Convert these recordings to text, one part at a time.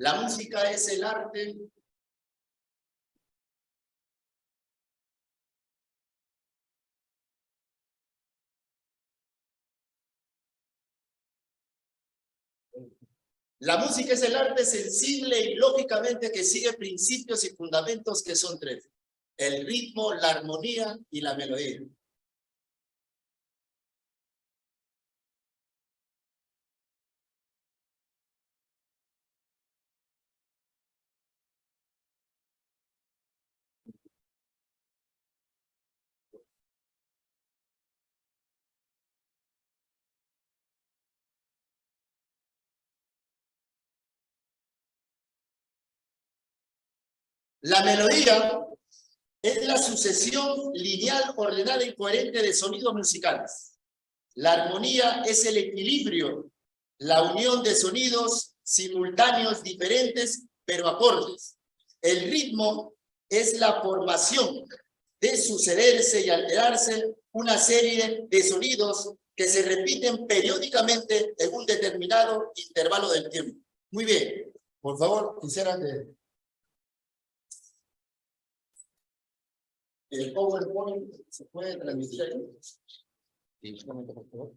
La música es el arte sensible y lógicamente que sigue principios y fundamentos que son tres: el ritmo, la armonía y la melodía. La melodía es la sucesión lineal, ordenada y coherente de sonidos musicales. La armonía es el equilibrio, la unión de sonidos simultáneos diferentes, pero acordes. El ritmo es la formación de sucederse y alterarse una serie de sonidos que se repiten periódicamente en un determinado intervalo del tiempo. Muy bien, por favor, quisiera que el PowerPoint se puede transmitir aquí. Sí, un momento, por favor.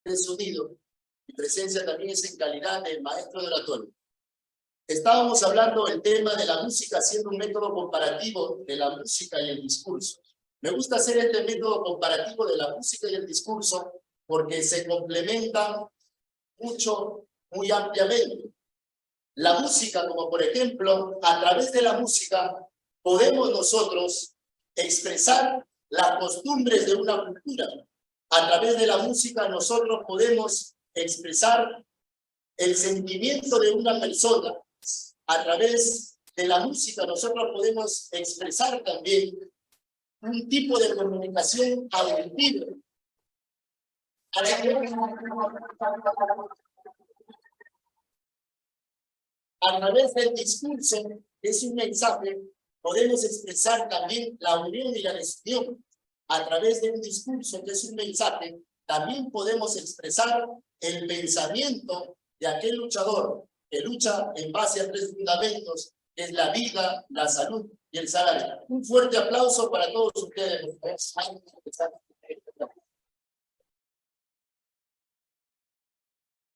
El sonido. Mi presencia también es en calidad de maestro de oratorio. Estábamos hablando del tema de la música, haciendo un método comparativo de la música y el discurso. Me gusta hacer este método comparativo de la música y el discurso porque se complementan mucho, muy ampliamente. La música, como por ejemplo, a través de la música podemos nosotros expresar las costumbres de una cultura. A través de la música nosotros podemos expresar el sentimiento de una persona. A través de la música nosotros podemos expresar también un tipo de comunicación auditiva. A través del discurso, que es un mensaje, podemos expresar también la unión y la desunión. A través de un discurso, que es un mensaje, también podemos expresar el pensamiento de aquel luchador que lucha en base a 3 fundamentos, que es la vida, la salud y el salario. Un fuerte aplauso para todos ustedes.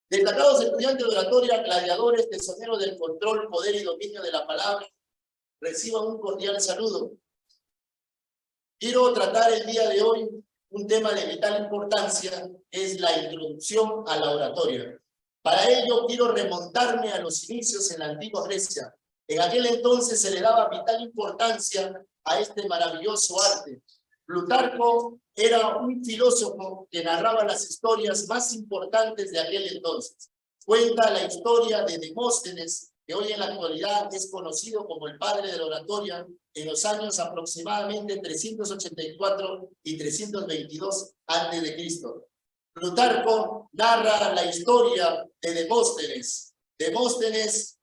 Destacados estudiantes de oratoria, gladiadores, tesoneros del control, poder y dominio de la palabra, reciban un cordial saludo. Quiero tratar el día de hoy un tema de vital importancia, que es la introducción a la oratoria. Para ello quiero remontarme a los inicios en la antigua Grecia. En aquel entonces se le daba vital importancia a este maravilloso arte. Plutarco era un filósofo que narraba las historias más importantes de aquel entonces. Cuenta la historia de Demóstenes, que hoy en la actualidad es conocido como el padre de la oratoria, en los años aproximadamente 384 y 322 a.C. Plutarco narra la historia de Demóstenes. Demóstenes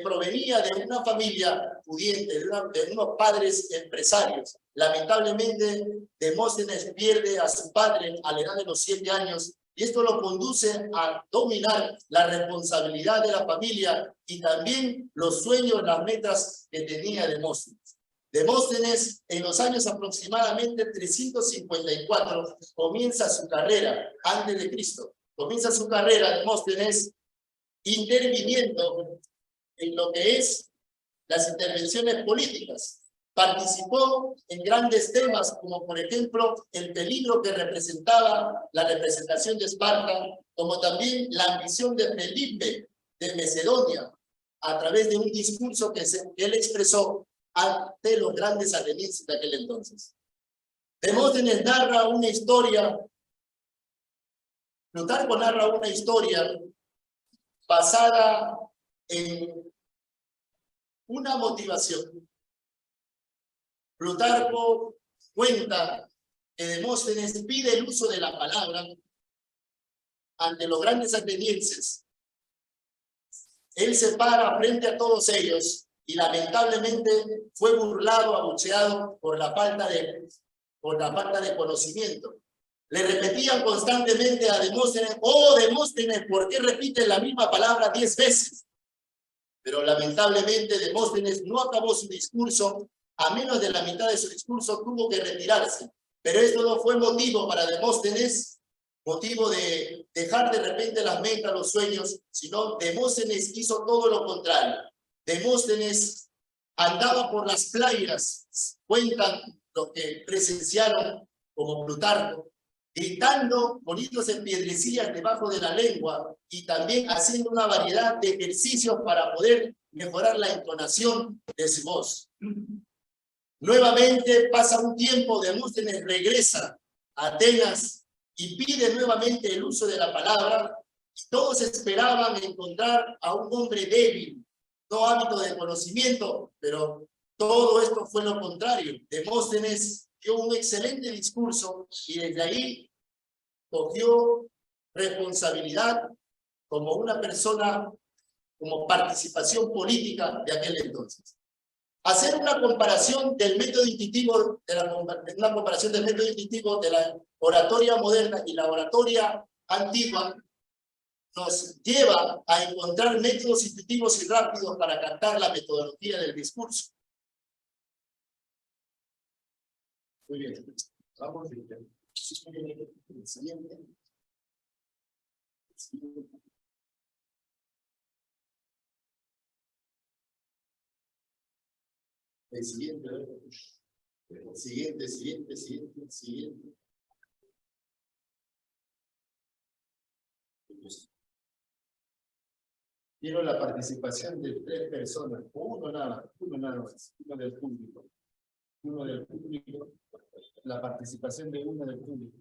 provenía de una familia pudiente, de unos padres empresarios. Lamentablemente, Demóstenes pierde a su padre a la edad de los 7 años y esto lo conduce a dominar la responsabilidad de la familia y también los sueños, las metas que tenía Demóstenes. Demóstenes, en los años aproximadamente 354, comienza su carrera antes de Cristo. Comienza su carrera Demóstenes interviniendo en lo que es las intervenciones políticas. Participó en grandes temas, como por ejemplo el peligro que representaba la representación de Esparta, como también la ambición de Felipe de Macedonia, a través de un discurso que él expresó ante los grandes atenienses de aquel entonces. Demóstenes narra una historia, Plutarco narra una historia basada en una motivación. Plutarco cuenta que Demóstenes pide el uso de la palabra ante los grandes atenienses. Él se para frente a todos ellos y lamentablemente fue burlado, abucheado por la falta de conocimiento. Le repetían constantemente a Demóstenes: oh Demóstenes, ¿por qué repites la misma palabra 10 veces? Pero lamentablemente Demóstenes no acabó su discurso. A menos de la mitad de su discurso tuvo que retirarse. Pero esto no fue motivo para Demóstenes, motivo de dejar de repente las metas, los sueños, sino Demóstenes hizo todo lo contrario. Demóstenes andaba por las playas, cuentan los que presenciaron como Plutarco, gritando, poniéndose piedrecillas debajo de la lengua y también haciendo una variedad de ejercicios para poder mejorar la entonación de su voz. Nuevamente pasa un tiempo, Demóstenes regresa a Atenas y pide nuevamente el uso de la palabra. Todos esperaban encontrar a un hombre débil, no hábito de conocimiento, pero todo esto fue lo contrario. Demóstenes dio un excelente discurso y desde ahí cogió responsabilidad como una persona, como participación política de aquel entonces. Hacer una comparación del método intuitivo, de la oratoria moderna y la oratoria antigua, nos lleva a encontrar métodos intuitivos y rápidos para captar la metodología del discurso. Muy bien. Vamos a ver. El siguiente. El siguiente. Siguiente. Quiero la participación de 3 personas, o uno nada más, uno del público. Uno del público, la participación de uno del público.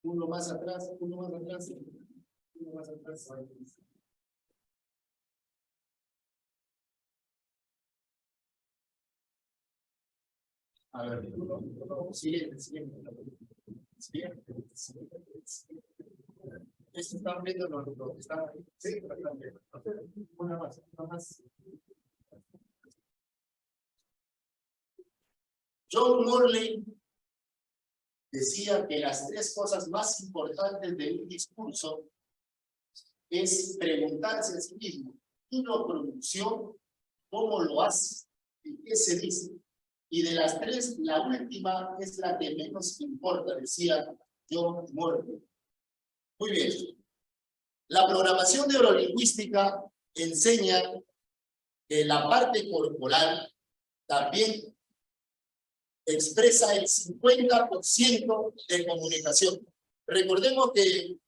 Uno más atrás, uno más atrás, uno más atrás. A ver, siguiente. Esto están viendo los que están ahí. Sí, están viendo. Una más. John Morley decía que las 3 cosas más importantes de un discurso es preguntarse a sí mismo: ¿quién lo pronunció? ¿Cómo lo hace? ¿Y qué se dice? Y de las 3, la última es la que menos importa, decía John Morley. Muy bien. La programación neurolingüística enseña que la parte corporal también expresa el 50% de comunicación. Recordemos que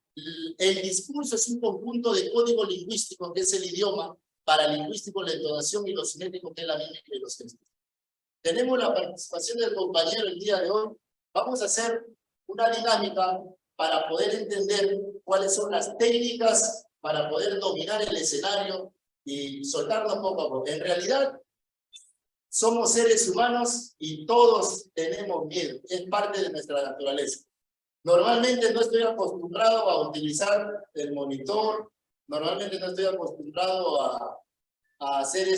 el discurso es un conjunto de código lingüístico, que es el idioma, paralingüístico, la entonación, y lo cinético, que es la mímica y los gestos. Tenemos la participación del compañero el día de hoy. Vamos a hacer una dinámica para poder entender cuáles son las técnicas para poder dominar el escenario y soltarnos poco a poco. En realidad, somos seres humanos y todos tenemos miedo. Es parte de nuestra naturaleza. Normalmente no estoy acostumbrado a utilizar el monitor. Normalmente no estoy acostumbrado a hacer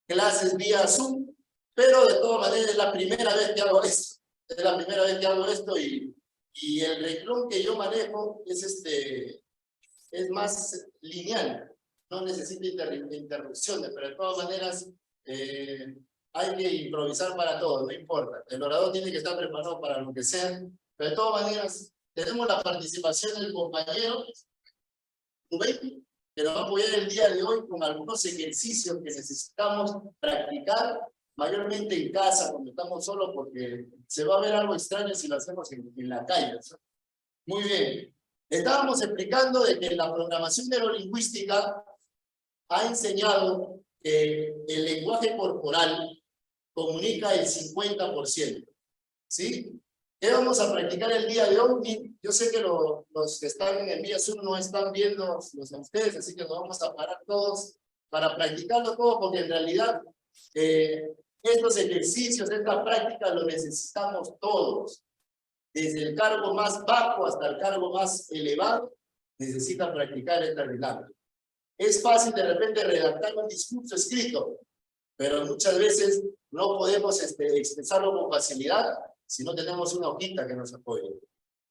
clases vía Zoom. Pero de todas maneras es la primera vez que hago esto. Es la primera vez que hago esto y el renglón que yo manejo es más lineal. No necesita interrupciones, pero de todas maneras hay que improvisar para todo, no importa. El orador tiene que estar preparado para lo que sea. Pero de todas maneras, tenemos la participación del compañero Rubén, que nos va a apoyar el día de hoy con algunos ejercicios que necesitamos practicar, mayormente en casa, cuando estamos solos, porque se va a ver algo extraño si lo hacemos en la calle, ¿sí? Muy bien. Estábamos explicando de que la programación neurolingüística ha enseñado que el lenguaje corporal comunica el 50%. ¿Sí? ¿Qué vamos a practicar el día de hoy? Yo sé que los que están en vía Zoom no están viendo los a ustedes, así que nos vamos a parar todos para practicarlo todo, porque en realidad estos ejercicios, esta práctica lo necesitamos todos. Desde el cargo más bajo hasta el cargo más elevado, necesitan practicar esta dinámica. Es fácil de repente redactar un discurso escrito, pero muchas veces no podemos expresarlo con facilidad si no tenemos una hojita que nos apoye.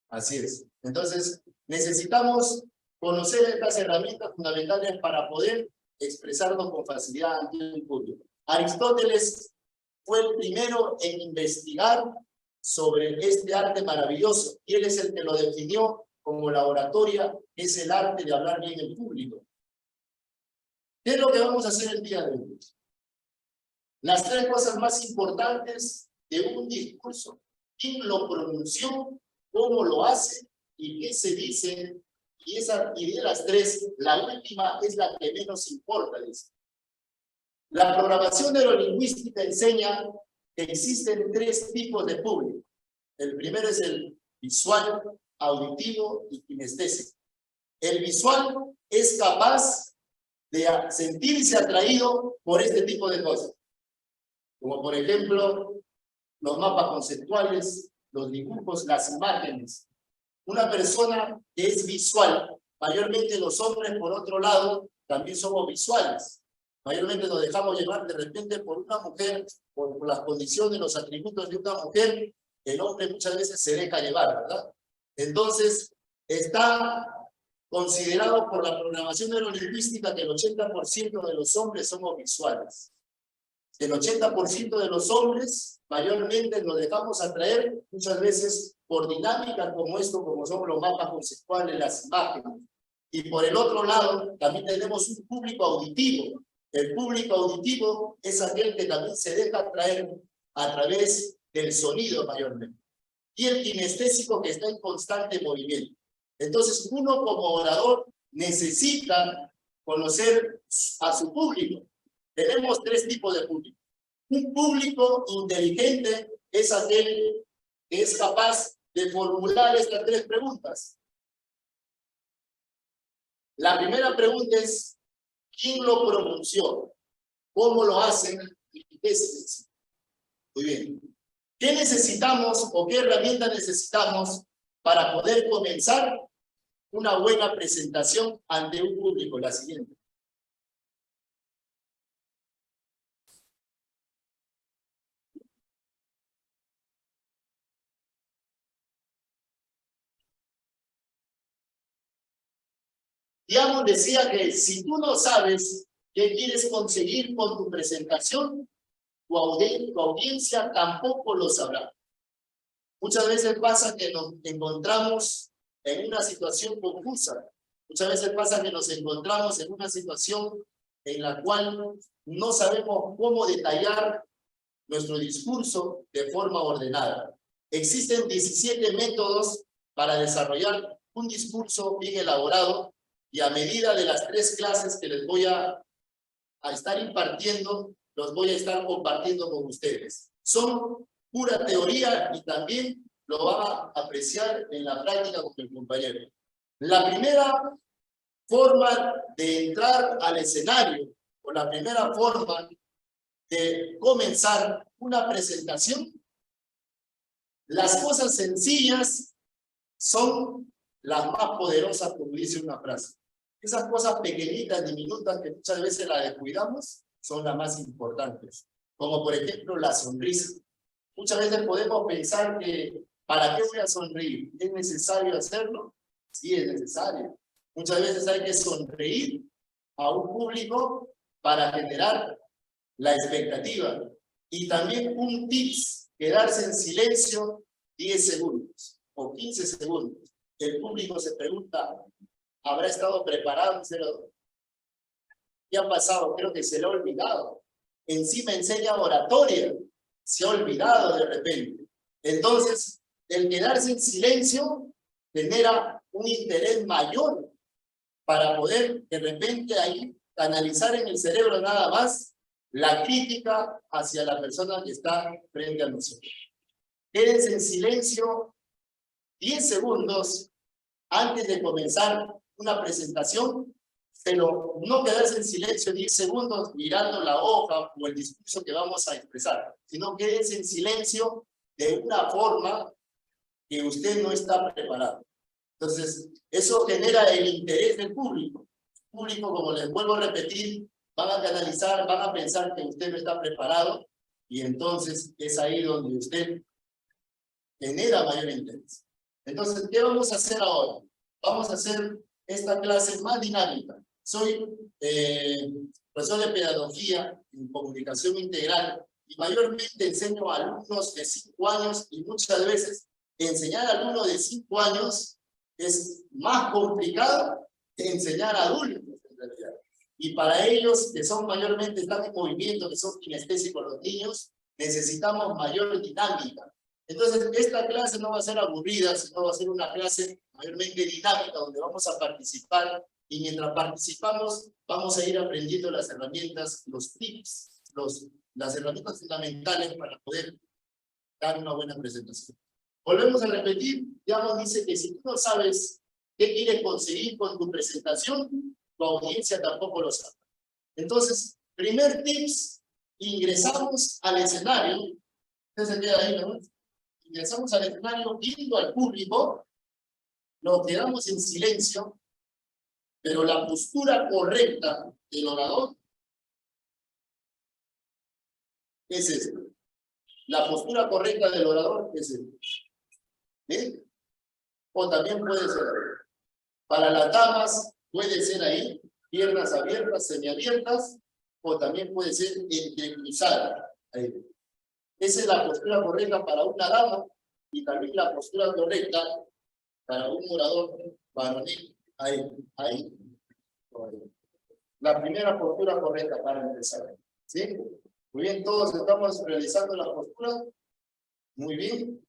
Así es. Entonces, necesitamos conocer estas herramientas fundamentales para poder expresarnos con facilidad ante el público. Aristóteles fue el primero en investigar sobre este arte maravilloso, y él es el que lo definió como la oratoria, que es el arte de hablar bien en público. ¿Qué es lo que vamos a hacer el día de hoy? Las 3 cosas más importantes de un discurso: quién lo pronunció, cómo lo hace y qué se dice. Y de las 3, la última es la que menos importa, dice. La programación neurolingüística enseña que existen 3 tipos de público. El primero es el visual, auditivo y kinestésico. El visual es capaz de sentirse atraído por este tipo de cosas, como por ejemplo los mapas conceptuales, los dibujos, las imágenes. Una persona que es visual, mayormente los hombres, por otro lado, también somos visuales. Mayormente nos dejamos llevar de repente por una mujer, por las condiciones, los atributos de una mujer. El hombre muchas veces se deja llevar, ¿verdad? Entonces, está considerado por la programación neurolingüística que el 80% de los hombres somos visuales. El 80% de los hombres mayormente nos dejamos atraer muchas veces por dinámicas como esto, como son los mapas conceptuales, las imágenes. Y por el otro lado, también tenemos un público auditivo. El público auditivo es aquel que también se deja atraer a través del sonido mayormente. Y el kinestésico que está en constante movimiento. Entonces, uno como orador necesita conocer a su público. Tenemos tres tipos de público. Un público inteligente es aquel que es capaz de formular estas tres preguntas. La primera pregunta es, ¿quién lo pronunció? ¿Cómo lo hacen? ¿Y qué se necesita? Muy bien. ¿Qué necesitamos o qué herramienta necesitamos para poder comenzar una buena presentación ante un público? La siguiente. Diamos decía que si tú no sabes qué quieres conseguir con tu presentación, tu audiencia tampoco lo sabrá. Muchas veces pasa que nos encontramos en una situación confusa. Muchas veces pasa que nos encontramos en una situación en la cual no sabemos cómo detallar nuestro discurso de forma ordenada. Existen 17 métodos para desarrollar un discurso bien elaborado y a medida de las 3 clases que les voy a estar impartiendo, los voy a estar compartiendo con ustedes. Son pura teoría y también lo van a apreciar en la práctica con el compañero. La primera forma de entrar al escenario o la primera forma de comenzar una presentación, las cosas sencillas son las más poderosas, como dice una frase. Esas cosas pequeñitas, diminutas, que muchas veces las descuidamos, son las más importantes. Como por ejemplo la sonrisa. Muchas veces podemos pensar que, ¿para qué voy a sonreír? ¿Es necesario hacerlo? Sí, es necesario. Muchas veces hay que sonreír a un público para generar la expectativa. Y también un tips, quedarse en silencio 10 segundos o 15 segundos. El público se pregunta, ¿habrá estado preparado? ¿Qué ha pasado? Creo que se lo ha olvidado. Encima enseña oratoria. Se ha olvidado de repente. Entonces, el quedarse en silencio genera un interés mayor para poder de repente ahí canalizar en el cerebro nada más la crítica hacia la persona que está frente a nosotros. Quédense en silencio 10 segundos antes de comenzar una presentación, pero no quedarse en silencio 10 segundos mirando la hoja o el discurso que vamos a expresar, sino quédense en silencio de una forma que usted no está preparado. Entonces, eso genera el interés del público. El público, como les vuelvo a repetir, van a canalizar, van a pensar que usted no está preparado y entonces es ahí donde usted genera mayor interés. Entonces, ¿qué vamos a hacer ahora? Vamos a hacer esta clase más dinámica. Soy profesor de pedagogía en comunicación integral y mayormente enseño a alumnos de 5 años y muchas veces enseñar a alumnos de 5 años es más complicado que enseñar a adultos en realidad. Y para ellos, que son mayormente, están en movimiento, que son kinestésicos los niños, necesitamos mayor dinámica. Entonces, esta clase no va a ser aburrida, sino va a ser una clase mayormente dinámica, donde vamos a participar, y mientras participamos, vamos a ir aprendiendo las herramientas, los tips, las herramientas fundamentales para poder dar una buena presentación. Volvemos a repetir, ya nos dice que si tú no sabes qué quieres conseguir con tu presentación, tu audiencia tampoco lo sabe. Entonces, primer tips, ingresamos al escenario, usted se queda ahí, ¿no? Ingresamos al escenario viendo al público, nos quedamos en silencio, pero la postura correcta del orador es esta. La postura correcta del orador es esta. ¿Sí? O también puede ser, para las damas, puede ser ahí, piernas abiertas, semiabiertas, o también puede ser entrecruzada. Ahí. Esa es la postura correcta para una dama y también la postura correcta para un orador varonil. ahí. La primera postura correcta para empezar. ¿Sí? Muy bien, todos estamos realizando la postura. Muy bien.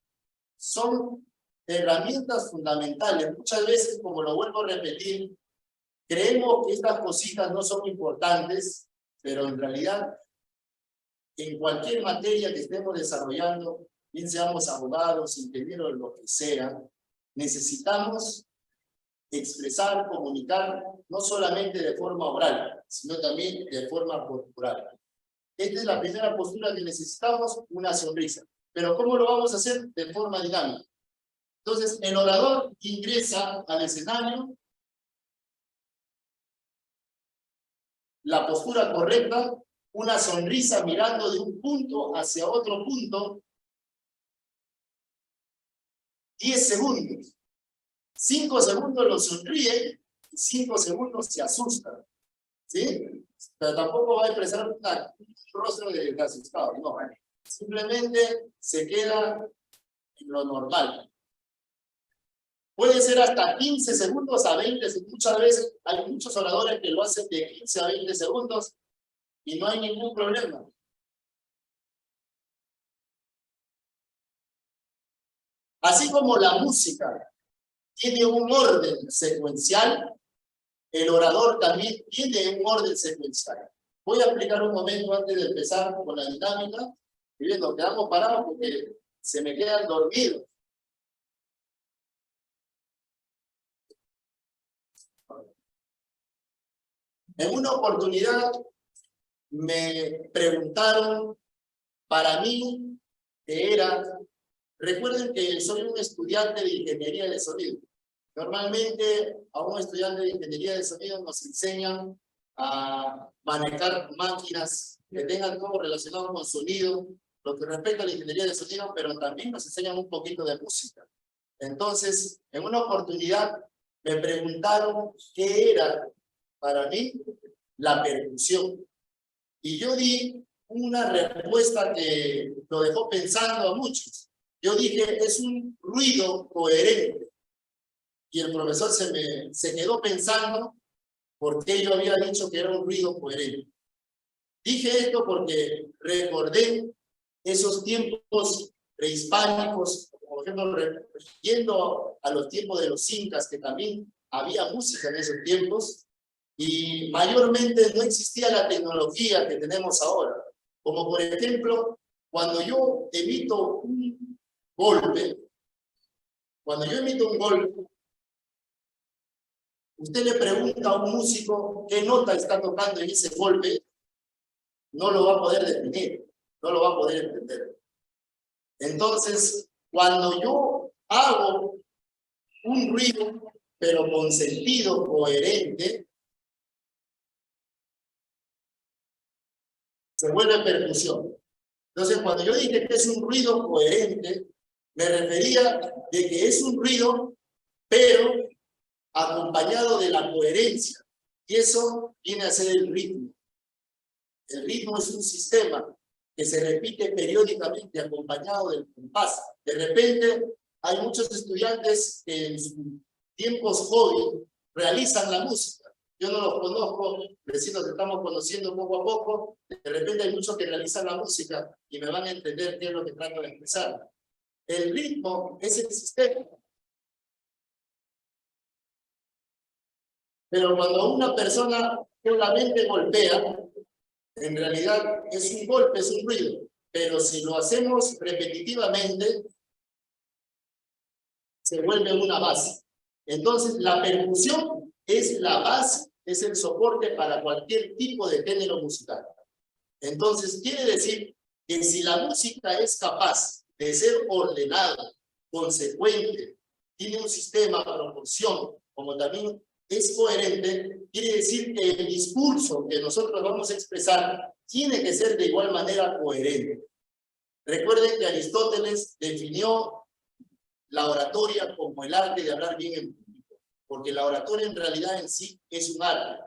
Son herramientas fundamentales. Muchas veces, como lo vuelvo a repetir, creemos que estas cositas no son importantes, pero en realidad, en cualquier materia que estemos desarrollando, bien seamos abogados, ingenieros, lo que sea, necesitamos expresar, comunicar, no solamente de forma oral, sino también de forma corporal. Esta es la primera postura que necesitamos, una sonrisa. Pero ¿cómo lo vamos a hacer? De forma dinámica. Entonces, el orador ingresa al escenario, la postura correcta, una sonrisa mirando de un punto hacia otro punto, 10 segundos. 5 segundos lo sonríe y 5 segundos se asusta. ¿Sí? Pero tampoco va a expresar un rostro de asustado, no. Simplemente se queda en lo normal. Puede ser hasta 15 segundos a 20 segundos. Muchas veces hay muchos oradores que lo hacen de 15 a 20 segundos y no hay ningún problema. Así como la música tiene un orden secuencial, el orador también tiene un orden secuencial. Voy a explicar un momento antes de empezar con la dinámica. Y bien, nos quedamos parados porque se me quedan dormidos. En una oportunidad me preguntaron para mí qué era. Recuerden que soy un estudiante de ingeniería de sonido. Normalmente a un estudiante de ingeniería de sonido nos enseñan a manejar máquinas que tengan todo relacionado con sonido, lo que respecta a la ingeniería de sonido, pero también nos enseñan un poquito de música. Entonces, en una oportunidad me preguntaron qué era para mí la percusión. Y yo di una respuesta que lo dejó pensando a muchos. Yo dije, es un ruido coherente. Y el profesor se quedó pensando por qué yo había dicho que era un ruido coherente. Dije esto porque recordé esos tiempos prehispánicos, por ejemplo, yendo a los tiempos de los incas, que también había música en esos tiempos, y mayormente no existía la tecnología que tenemos ahora. Como por ejemplo, cuando yo emito un golpe, usted le pregunta a un músico qué nota está tocando en ese golpe, no lo va a poder definir, no lo va a poder entender. Entonces, cuando yo hago un ruido, pero con sentido coherente, se vuelve percusión. Entonces, cuando yo dije que es un ruido coherente, me refería de que es un ruido, pero acompañado de la coherencia. Y eso viene a ser el ritmo. El ritmo es un sistema que se repite periódicamente acompañado del compás. De repente, hay muchos estudiantes que en sus tiempos jóvenes realizan la música. Yo no los conozco, recién nos estamos conociendo poco a poco. De repente hay muchos que realizan la música y me van a entender qué es lo que trato de expresar. El ritmo es el sistema. Pero cuando una persona solamente golpea, en realidad es un golpe, es un ruido. Pero si lo hacemos repetitivamente, se vuelve una base. Entonces, la percusión es la base, es el soporte para cualquier tipo de género musical. Entonces, quiere decir que si la música es capaz de ser ordenada, consecuente, tiene un sistema, proporción, como también es coherente, quiere decir que el discurso que nosotros vamos a expresar tiene que ser de igual manera coherente. Recuerden que Aristóteles definió la oratoria como el arte de hablar bien en público, porque la oratoria en realidad en sí es un arte,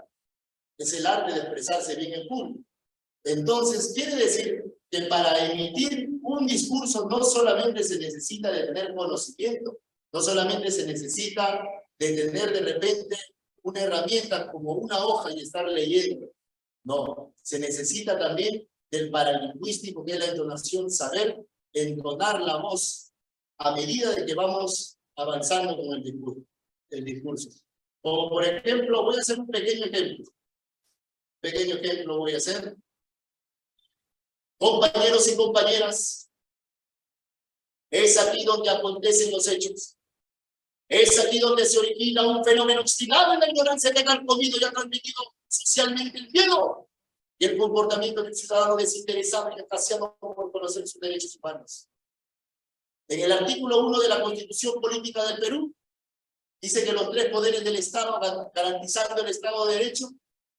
es el arte de expresarse bien en público. Entonces, quiere decir que para emitir un discurso no solamente se necesita de tener conocimiento, no solamente se necesita de tener de repente una herramienta como una hoja y estar leyendo. No, se necesita también del paralingüístico, que es la entonación, saber entonar la voz a medida de que vamos avanzando con el discurso. Como por ejemplo, voy a hacer un pequeño ejemplo. Pequeño ejemplo voy a hacer. Compañeros y compañeras, es aquí donde acontecen los hechos. Es aquí donde se origina un fenómeno obstinado en la ignorancia que ha carcomido y ha transmitido socialmente el miedo y el comportamiento del ciudadano desinteresado y ansiado por conocer sus derechos humanos. En el artículo 1 de la Constitución Política del Perú, dice que los tres poderes del Estado, garantizando el Estado de Derecho,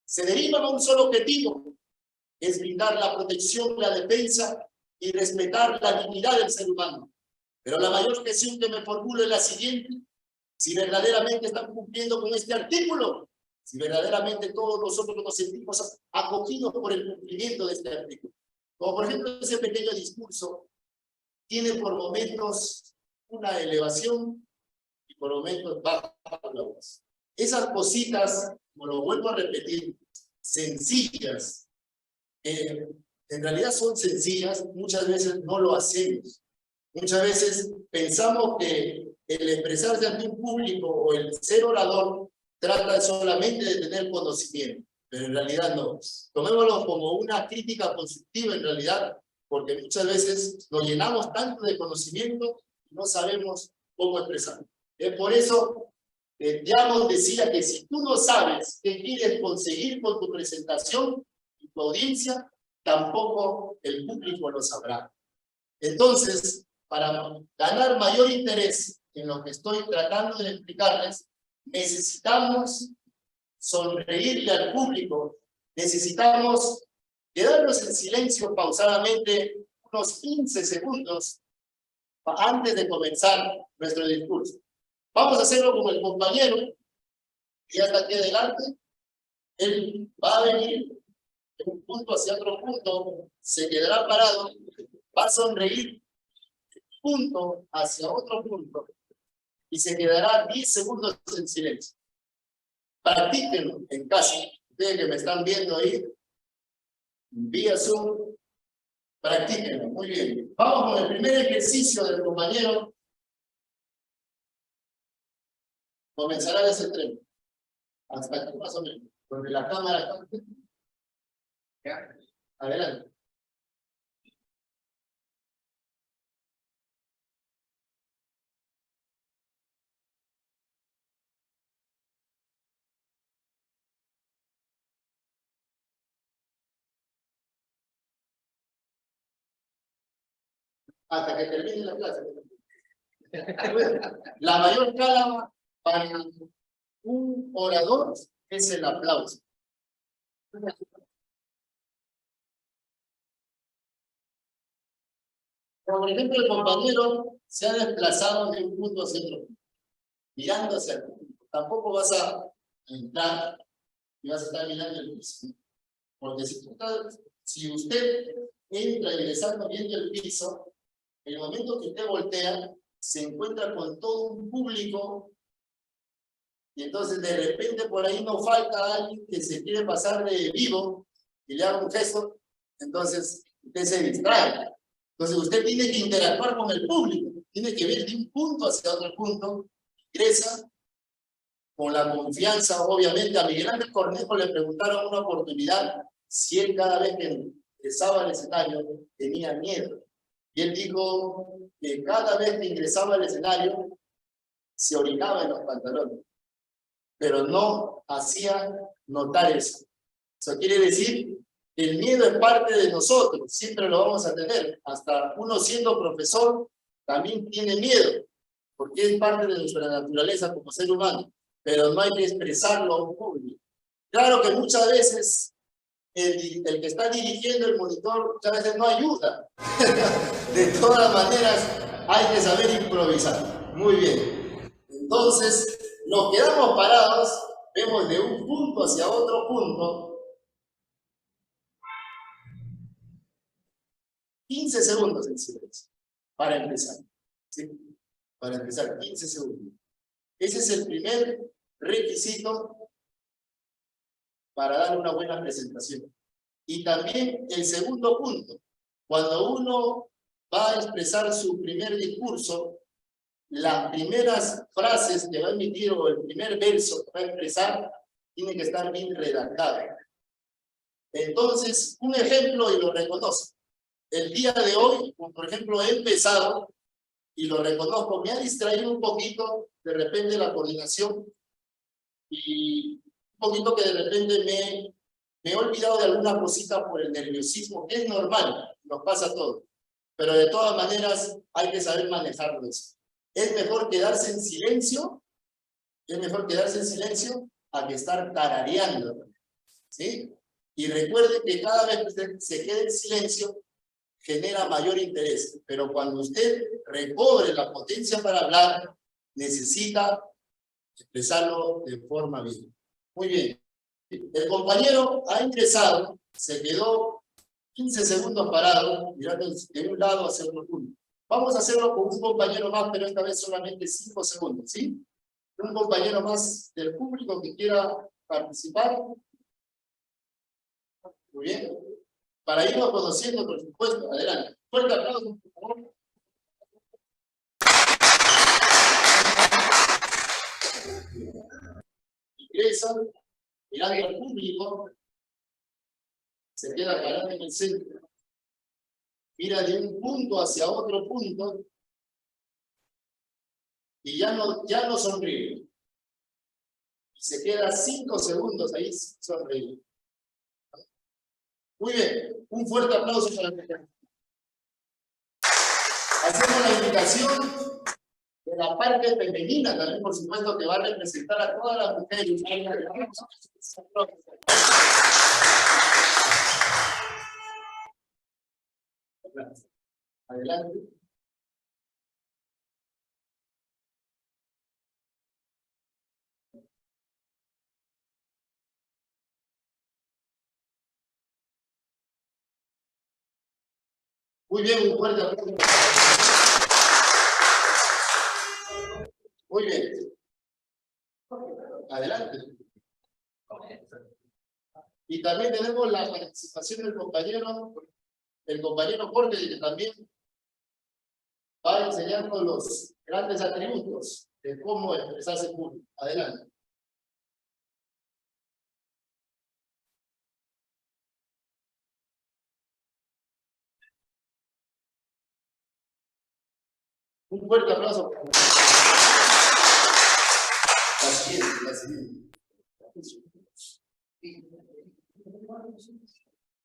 se derivan a un solo objetivo, que es brindar la protección, la defensa y respetar la dignidad del ser humano. Pero la mayor objeción que me formulo es la siguiente: si verdaderamente están cumpliendo con este artículo, si verdaderamente todos nosotros nos sentimos acogidos por el cumplimiento de este artículo. Como por ejemplo ese pequeño discurso tiene por momentos una elevación y por momentos baja la voz. Esas cositas, como lo vuelvo a repetir, sencillas, en realidad son sencillas, muchas veces no lo hacemos. Muchas veces pensamos que el expresarse ante un público o el ser orador trata solamente de tener conocimiento, pero en realidad no. Tomémoslo como una crítica constructiva en realidad, porque muchas veces nos llenamos tanto de conocimiento y no sabemos cómo expresarlo. Es por eso que Diamos decía que si tú no sabes qué quieres conseguir con tu presentación y tu audiencia, tampoco el público lo sabrá. Entonces, para ganar mayor interés en lo que estoy tratando de explicarles, necesitamos sonreírle al público, necesitamos quedarnos en silencio pausadamente unos 15 segundos antes de comenzar nuestro discurso. Vamos a hacerlo como el compañero que ya está aquí adelante. Él va a venir de un punto hacia otro punto, se quedará parado, va a sonreír punto hacia otro punto y se quedará 10 segundos en silencio. Practíquenlo en casa. Ustedes que me están viendo ahí, vía Zoom, practíquenlo. Muy bien. Vamos con el primer ejercicio del compañero. Comenzará de ese tren. Hasta aquí más o menos. Donde la cámara está. Adelante. Hasta que termine la clase. La mayor cálama para un orador es el aplauso. Por ejemplo, el compañero se ha desplazado de un punto hacia otro, mirando hacia el punto. Tampoco vas a entrar y vas a estar mirando el piso. Porque si usted entra ingresando viendo el piso, el momento que usted voltea, se encuentra con todo un público y entonces de repente por ahí no falta alguien que se quiere pasar de vivo y le haga un gesto, entonces usted se distrae. Entonces usted tiene que interactuar con el público, tiene que ver de un punto hacia otro punto, ingresa con la confianza. Obviamente a Miguel Ángel Cornejo le preguntaron una oportunidad si él cada vez que ingresaba al escenario tenía miedo. Y él dijo que cada vez que ingresaba al escenario se orinaba en los pantalones, pero no hacía notar eso. Eso quiere decir que el miedo es parte de nosotros, siempre lo vamos a tener. Hasta uno siendo profesor también tiene miedo, porque es parte de nuestra naturaleza como ser humano, pero no hay que expresarlo a un público. Claro que muchas veces el que está dirigiendo el monitor muchas veces no ayuda. De todas maneras hay que saber improvisar. Muy bien. Entonces nos quedamos parados, vemos de un punto hacia otro punto. 15 segundos en silencio para empezar. ¿Sí? Para empezar, 15 segundos. Ese es el primer requisito para dar una buena presentación. Y también el segundo punto, cuando uno va a expresar su primer discurso, las primeras frases que va a emitir o el primer verso que va a expresar tiene que estar bien redactado. Entonces, un ejemplo y lo reconozco. El día de hoy, por ejemplo, he empezado y lo reconozco, me ha distraído un poquito de repente la coordinación y un poquito que de repente me he olvidado de alguna cosita por el nerviosismo, que es normal, nos pasa a todos. Pero de todas maneras hay que saber manejarlo eso. Es mejor quedarse en silencio, a que estar tarareando, ¿sí? Y recuerde que cada vez que usted se quede en silencio, genera mayor interés. Pero cuando usted recobre la potencia para hablar, necesita expresarlo de forma bien. Muy bien. El compañero ha ingresado, se quedó 15 segundos parado, mirando de un lado hacia otro punto. Vamos a hacerlo con un compañero más, pero esta vez solamente 5 segundos, ¿sí? Un compañero más del público que quiera participar. Muy bien. Para irnos conociendo, por supuesto, adelante. Fuerte aplauso, por favor. Ingresa, mirando al público, se queda parado en el centro. Mira de un punto hacia otro punto y ya no sonríe. Y se queda 5 segundos ahí sin sonreír. Muy bien, un fuerte aplauso para el pequeño. Hacemos la invitación de la parte femenina también, por supuesto, que va a representar a todas las mujeres. Adelante. Muy bien, un fuerte aplauso. Muy bien. Adelante. Y también tenemos la participación del compañero Jorge, que también va a enseñarnos los grandes atributos de cómo expresarse en público. Adelante. Un fuerte aplauso. La siguiente.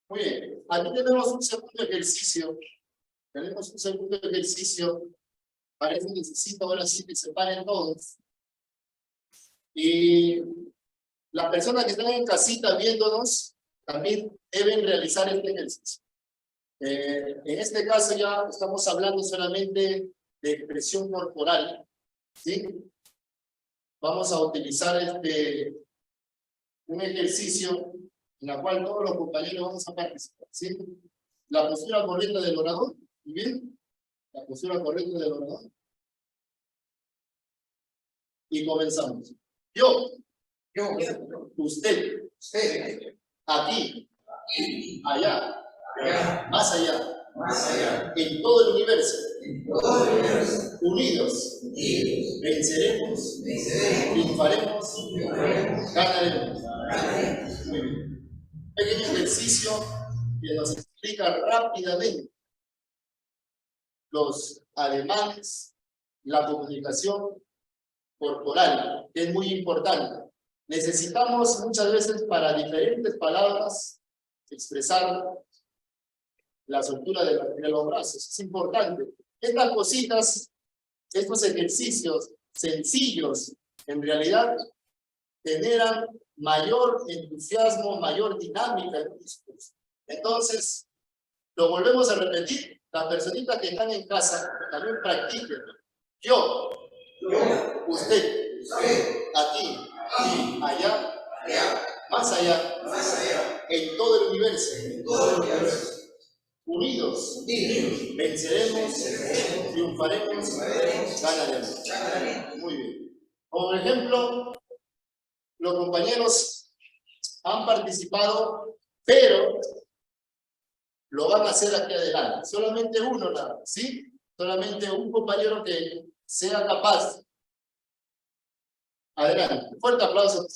Muy bien, aquí tenemos un segundo ejercicio. Parece que necesito ahora sí que se paren todos. Y las personas que están en casita viéndonos también deben realizar este ejercicio. En este caso ya estamos hablando solamente de expresión corporal, ¿sí? Vamos a utilizar un ejercicio en el cual todos los compañeros vamos a participar, ¿sí? La postura correcta del orador, ¿muy bien? La postura correcta del orador. Y comenzamos. Yo, usted, aquí, allá, más allá, en todo el universo, unidos, venceremos, triunfaremos, ganaremos. Muy bien. Pequeño ejercicio que nos explica rápidamente los ademanes, la comunicación corporal, que es muy importante. Necesitamos muchas veces para diferentes palabras expresar la soltura de los brazos. Es importante. Estas cositas, estos ejercicios sencillos, en realidad generan mayor entusiasmo, mayor dinámica en el discurso. Entonces, lo volvemos a repetir. Las personitas que están en casa también practiquen. Yo, usted, aquí, allá, más allá, en todo el universo. Unidos, venceremos, triunfaremos, ganaremos. Muy bien. Por ejemplo, los compañeros han participado, pero lo van a hacer aquí adelante. Solamente uno nada más, ¿sí? Solamente un compañero que sea capaz. Adelante. Fuerte aplauso.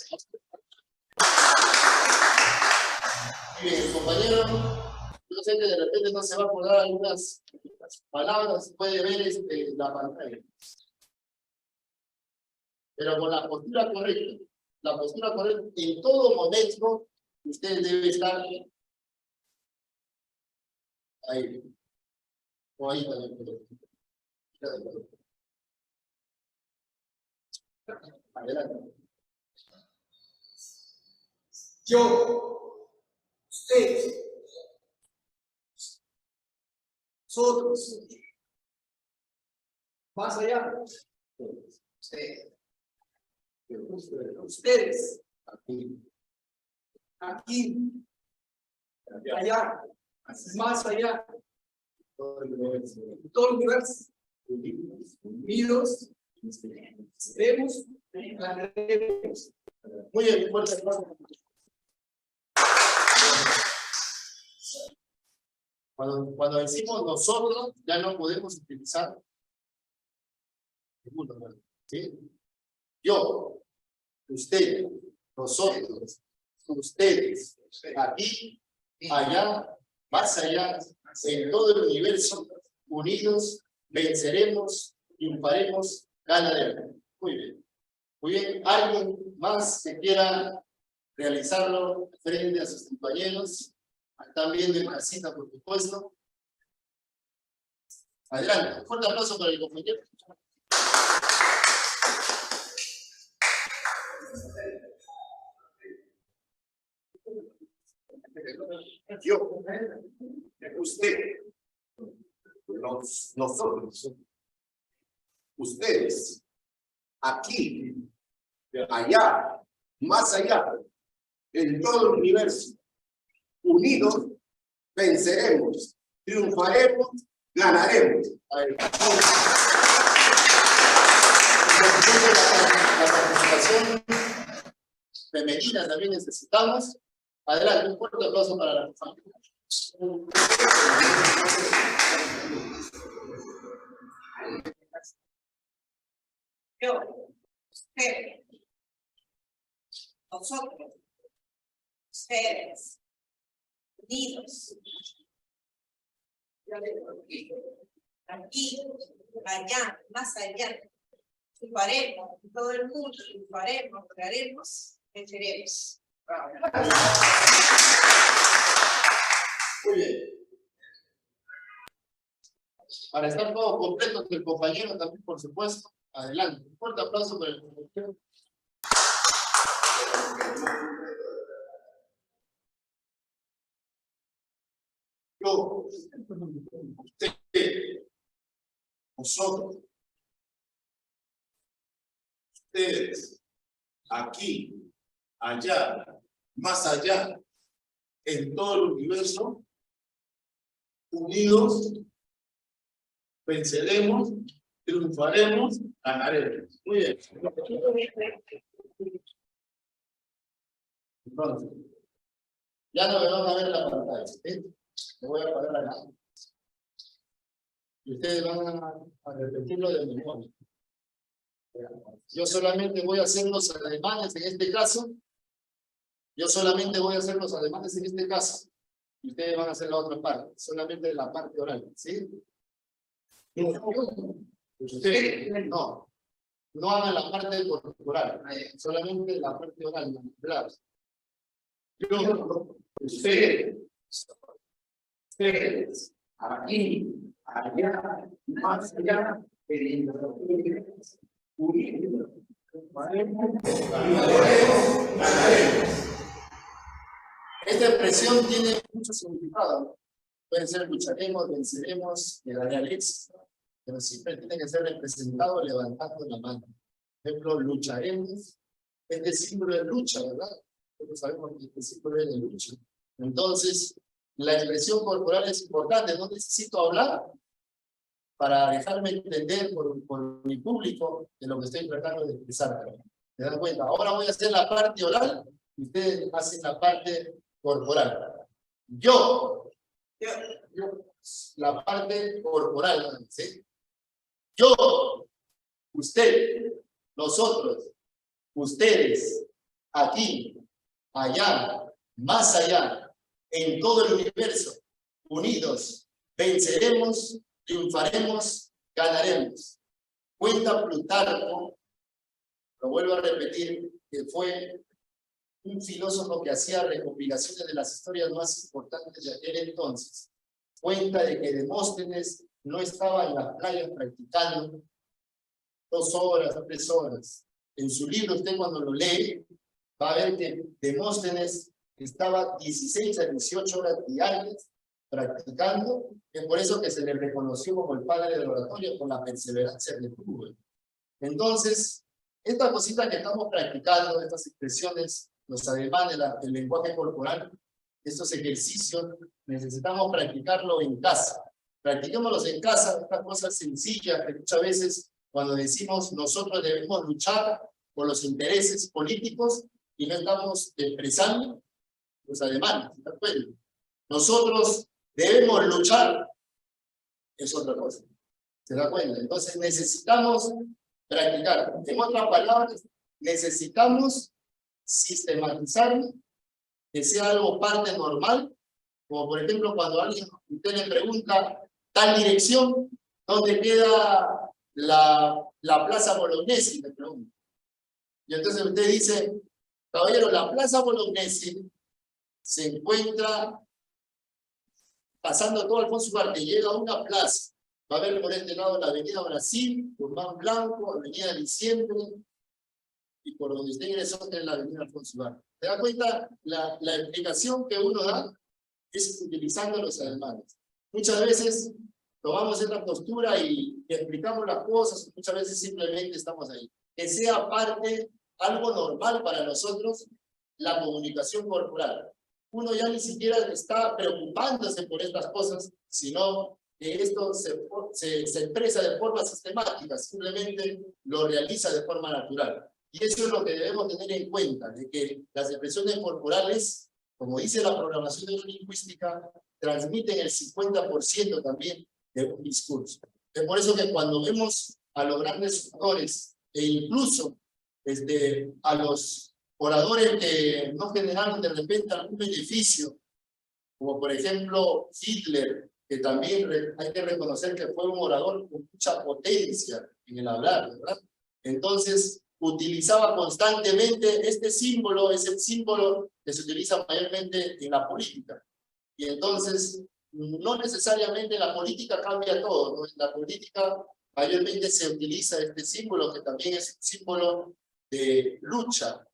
Bien, compañero, yo sé que de repente no se va a acordar algunas palabras, puede ver la pantalla. Pero con la postura correcta en todo momento, usted debe estar ahí. O ahí también. Adelante. Yo, usted, nosotros, más allá, ustedes, aquí, allá, más allá, todo el universo, unidos, seremos, ganaremos. Muy bien, fuerte aplauso. Cuando decimos nosotros, ya no podemos utilizar ninguno, ¿sí? Yo, usted, nosotros, ustedes, aquí, allá, más allá, en todo el universo, unidos, venceremos, triunfaremos, ganaremos. Muy bien. Muy bien. ¿Alguien más que quiera realizarlo frente a sus compañeros? Están viendo en casita, por supuesto. Adelante. Un fuerte aplauso para el compañero. Yo, usted, nosotros, ustedes, aquí, allá, más allá, en todo el universo, unidos, venceremos, triunfaremos, ganaremos. La participación femenina también necesitamos. Adelante, un fuerte aplauso para la familia. Yo, usted, nosotros, ustedes, unidos, aquí, allá, más allá, triunfaremos, todo el mundo, triunfaremos, lograremos, venceremos. Muy bien. Para estar todos completos, el compañero también, por supuesto. Adelante. Un fuerte aplauso para el compañero. Yo, usted, nosotros, ustedes, aquí, allá, más allá, en todo el universo, unidos, venceremos, triunfaremos, ganaremos. Muy bien. Entonces, ya no me van a ver la pantalla, ¿sí? Me voy a apagar acá. Y ustedes van a repetirlo de memoria. Yo solamente voy a hacer los ademanes en este caso. Yo solamente voy a hacer los ademanes en este caso. Y ustedes van a hacer la otra parte. Solamente la parte oral. ¿Sí? Usted, no. No hagan la parte corporal. Solamente la parte oral. Yo, usted, ustedes, aquí, allá, más allá, unidos. Esta expresión tiene mucho significado. Puede ser lucharemos, venceremos, llegaré al éxito, pero siempre tiene que ser representado levantando la mano. Por ejemplo, lucharemos, es el símbolo de lucha, ¿verdad? Nosotros sabemos que el símbolo es de lucha. Entonces, la expresión corporal es importante. No necesito hablar para dejarme entender por mi público de lo que estoy tratando de expresar. ¿Te das cuenta? Ahora voy a hacer la parte oral Ustedes hacen la parte corporal. Yo, la parte corporal, ¿sí? Yo, usted, nosotros, ustedes, aquí, allá, más allá, en todo el universo, unidos, venceremos, triunfaremos, ganaremos. Cuenta Plutarco, lo vuelvo a repetir, que fue un filósofo que hacía recopilaciones de las historias más importantes de aquel entonces. Cuenta de que Demóstenes no estaba en las playas practicando 2 horas, 3 horas. En su libro, usted cuando lo lee, va a ver que Demóstenes estaba 16 a 18 horas diarias practicando, y es por eso que se le reconoció como el padre del oratorio, con la perseverancia que tuvo. Entonces, esta cosita que estamos practicando, estas expresiones, los ademanes, el lenguaje corporal, estos ejercicios, necesitamos practicarlo en casa. Practiquémoslos en casa, estas cosas sencillas que muchas veces cuando decimos nosotros debemos luchar por los intereses políticos y no estamos expresando los ademanes. ¿Se dan cuenta? Nosotros debemos luchar, es otra cosa. ¿Se da cuenta? Entonces necesitamos practicar. En otras palabras, necesitamos sistematizar, que sea algo parte normal, como por ejemplo cuando alguien, usted le pregunta tal dirección, ¿dónde queda la Plaza Bolognesi? Le pregunta. Y entonces usted dice, caballero, la Plaza Bolognesi se encuentra pasando todo Alfonso Ugarte, llega a una plaza, va a ver por este lado la Avenida Brasil, Guzmán Blanco, Avenida Diciembre, y por donde usted ingresó en la Avenida Alfonso Ugarte. ¿Se da cuenta? La explicación que uno da es utilizando los ademanes. Muchas veces tomamos esta postura y explicamos las cosas, muchas veces simplemente estamos ahí. Que sea parte, algo normal para nosotros, la comunicación corporal. Uno ya ni siquiera está preocupándose por estas cosas, sino que esto se expresa de forma sistemática, simplemente lo realiza de forma natural. Y eso es lo que debemos tener en cuenta, de que las expresiones corporales, como dice la programación neurolingüística, transmiten el 50% también de un discurso. Es por eso que cuando vemos a los grandes oradores, e incluso a los oradores que no generaron de repente algún beneficio, como por ejemplo Hitler, que también hay que reconocer que fue un orador con mucha potencia en el hablar, ¿verdad? Entonces, utilizaba constantemente este símbolo, es el símbolo que se utiliza mayormente en la política. Y entonces, no necesariamente la política cambia todo, ¿no? En la política mayormente se utiliza este símbolo, que también es un símbolo de lucha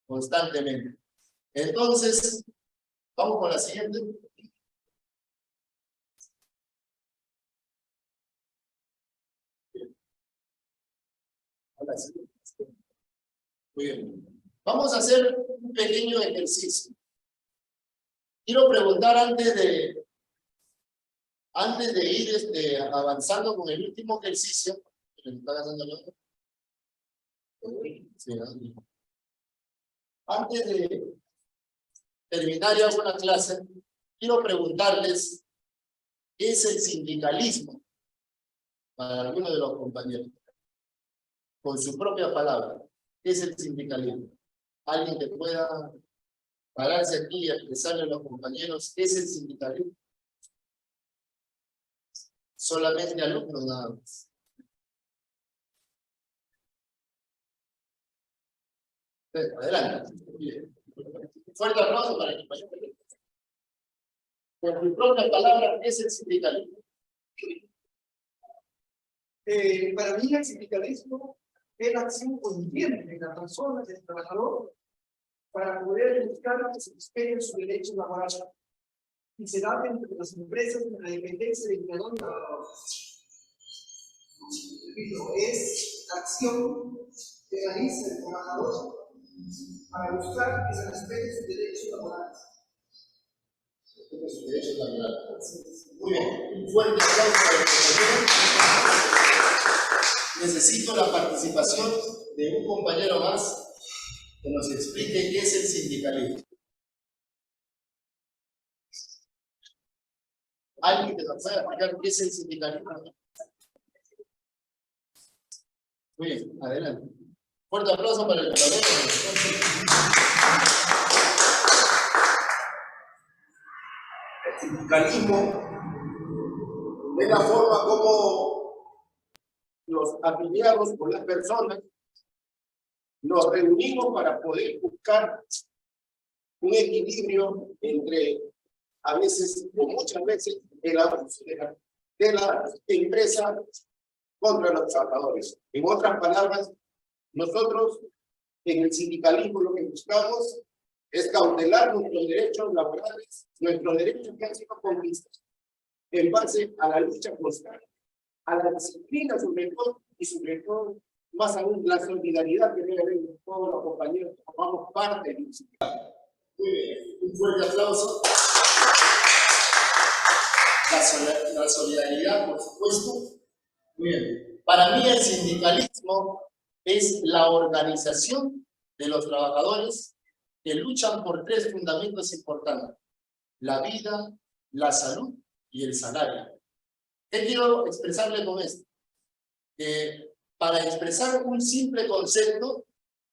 constantemente. Entonces, vamos con la siguiente. Muy bien. Vamos a hacer un pequeño ejercicio. Quiero preguntar antes de ir avanzando con el último ejercicio. Antes de terminar ya con la clase, quiero preguntarles qué es el sindicalismo para algunos de los compañeros. Con su propia palabra, ¿qué es el sindicalismo? Alguien que pueda pararse aquí y expresarle a los compañeros qué es el sindicalismo. Solamente alumnos nada más. Adelante. Fuerte aplauso para el compañero. Con su propia palabra, ¿qué es el sindicalismo? Para mí el sindicalismo es la acción consciente de la persona, del trabajador, para poder buscar que se respeten sus derechos laborales y se da entre las empresas en la dependencia del creador y trabajador. Es la acción que realiza el trabajador para buscar que se respeten sus derechos laborales. Sus derechos laborales. Muy bien, un fuerte aplauso para el compañero. Necesito la participación de un compañero más que nos explique qué es el sindicalismo. ¿Alguien que nos pueda explicar qué es el sindicalismo? Muy bien, adelante. Fuerte aplauso para el compañero. El sindicalismo es la forma como los afiliados con las personas nos reunimos para poder buscar un equilibrio entre, a veces o muchas veces, el abuso de la empresa contra los trabajadores. En otras palabras, nosotros en el sindicalismo lo que buscamos es cautelar nuestros derechos laborales, nuestros derechos que han sido conquistados en base a la lucha constante, a la disciplina sobre todo, y sobre todo, más aún, la solidaridad que debe haber en todos los compañeros que formamos parte del sindicalismo. Muy bien, un fuerte aplauso. La solidaridad, por supuesto. Muy bien. Para mí el sindicalismo es la organización de los trabajadores que luchan por tres fundamentos importantes: la vida, la salud y el salario. ¿Qué quiero expresarle con esto? Que para expresar un simple concepto,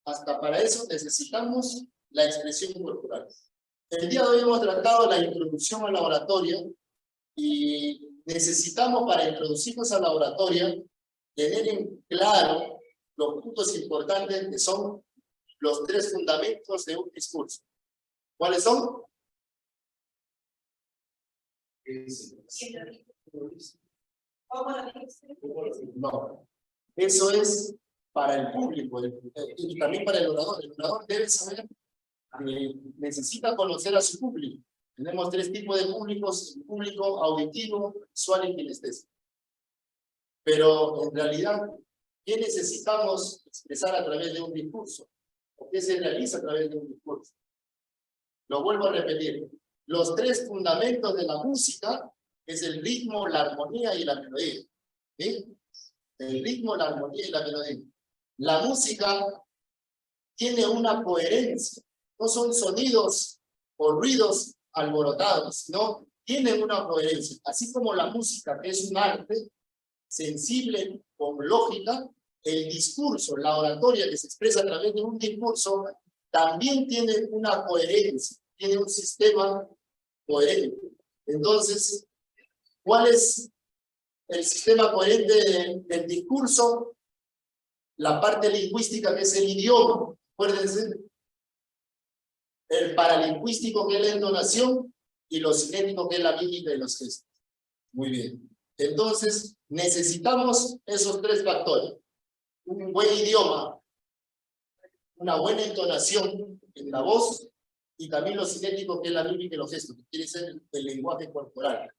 hasta para eso necesitamos la expresión corporal. El día de hoy hemos tratado la introducción a la oratoria y necesitamos, para introducirnos a la oratoria, tener en claro los puntos importantes que son los tres fundamentos de un discurso. ¿Cuáles son? No, eso es para el público y también para el orador. El orador debe saber que necesita conocer a su público. Tenemos tres tipos de públicos: público auditivo, visual y kinestésico. Pero en realidad, ¿qué necesitamos expresar a través de un discurso? ¿O qué se realiza a través de un discurso? Lo vuelvo a repetir. Los tres fundamentos de la música es el ritmo, la armonía y la melodía. ¿Sí? El ritmo, la armonía y la melodía. La música tiene una coherencia. No son sonidos o ruidos alborotados, ¿no? Tienen una coherencia. Así como la música, que es un arte sensible, con lógica, el discurso, la oratoria que se expresa a través de un discurso, también tiene una coherencia, tiene un sistema coherente. Entonces, ¿cuál es el sistema coherente del discurso? La parte lingüística, que es el idioma, acuérdense. El paralingüístico, que es la entonación, y lo cinético, que es la mímica y los gestos. Muy bien. Entonces, necesitamos esos tres factores: un buen idioma, una buena entonación en la voz, y también lo cinético, que es la mímica y los gestos, que quiere ser el lenguaje corporal.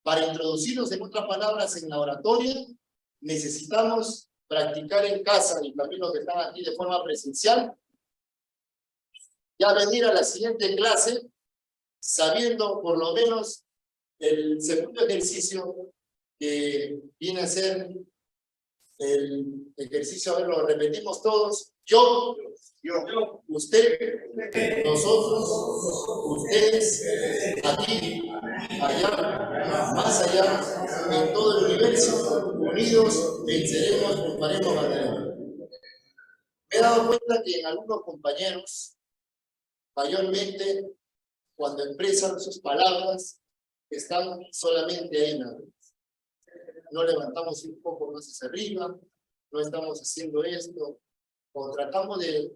Para introducirnos, en otras palabras, en la oratoria, necesitamos practicar en casa, y también los que están aquí de forma presencial, ya venir a la siguiente clase sabiendo por lo menos el segundo ejercicio, que viene a ser el ejercicio. A ver, lo repetimos todos: yo, usted, nosotros, ustedes, aquí, allá, más allá, en todo el universo, unidos venceremos, triunfaremos, ganaremos. Me he dado cuenta que en algunos compañeros, mayormente cuando expresan sus palabras, están solamente ahí nada más. No levantamos un poco más hacia arriba, no estamos haciendo esto, o tratamos de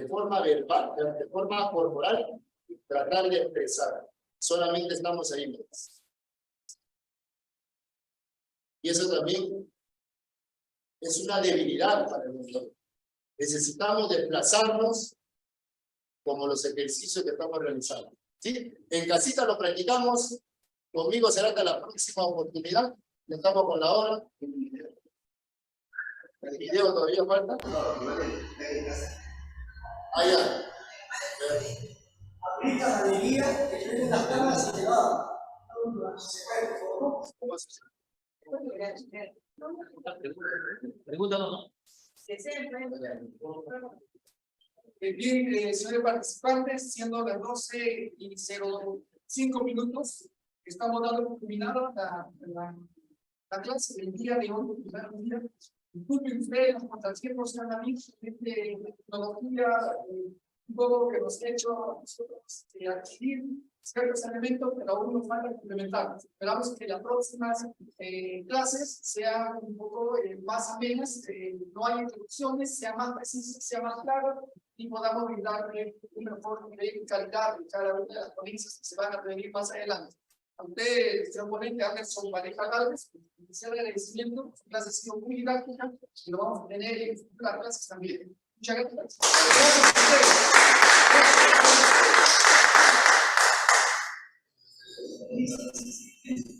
forma verbal, de forma corporal, tratar de expresar. Solamente estamos ahí más. Y eso también es una debilidad para nosotros. Necesitamos desplazarnos, como los ejercicios que estamos realizando. ¿Sí? En casita lo practicamos. Conmigo será hasta la próxima oportunidad. Ya estamos con la hora. ¿El video todavía falta? Ah, ya. Ahorita alegría que tienen las camas y te va. Pregúntanos, ¿no? Que siempre. Bien, señores participantes, siendo las 12:05, estamos dando por terminada la clase del día de hoy. Disculpen ustedes los contratiempos que han habido de tecnología, todo que nos ha hecho a nosotros adquirir ciertos elementos, pero aún nos falta complementar. Esperamos que las próximas clases sean un poco más amenas, no haya interrupciones, sean más precisas, sean más claras y podamos brindarle un mejor nivel de calidad de cada una de las provincias que se van a venir más adelante. A usted, señor ponente Anderson Pareja Gálvez, iniciar el agradecimiento. Su clase ha sido muy didáctica y lo vamos a tener en futuras clases también. Muchas gracias. Gracias a ustedes.